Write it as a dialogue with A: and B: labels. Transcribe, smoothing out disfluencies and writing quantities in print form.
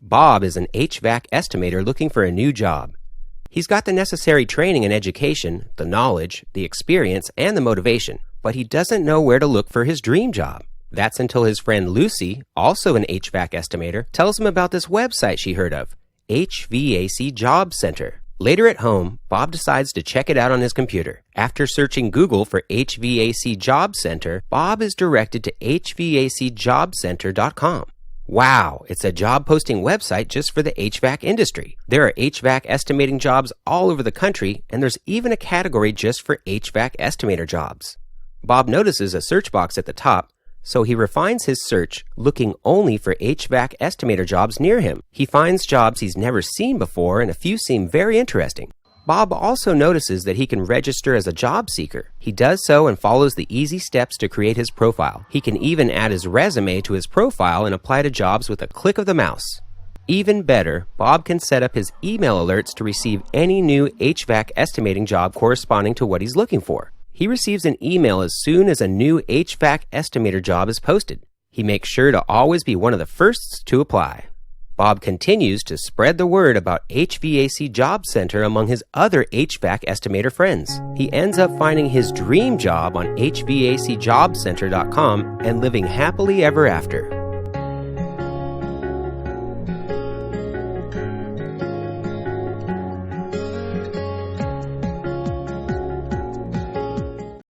A: Bob is an HVAC estimator looking for a new job. He's got the necessary training and education, the knowledge, the experience, and the motivation, but he doesn't know where to look for his dream job. That's until his friend Lucy, also an HVAC estimator, tells him about this website she heard of, HVAC Job Center. Later at home, Bob decides to check it out on his computer. After searching Google for HVAC Job Center, Bob is directed to hvacjobcenter.com. Wow, it's a job posting website just for the HVAC industry. There are HVAC estimating jobs all over the country, and there's even a category just for HVAC estimator jobs. Bob notices a search box at the top, so he refines his search, looking only for HVAC estimator jobs near him. He finds jobs he's never seen before, and a few seem very interesting. Bob also notices that he can register as a job seeker. He does so and follows the easy steps to create his profile. He can even add his resume to his profile and apply to jobs with a click of the mouse. Even better, Bob can set up his email alerts to receive any new HVAC estimating job corresponding to what he's looking for. He receives an email as soon as a new HVAC estimator job is posted. He makes sure to always be one of the firsts to apply. Bob continues to spread the word about HVAC Job Center among his other HVAC estimator friends. He ends up finding his dream job on hvacjobcenter.com and living happily ever after.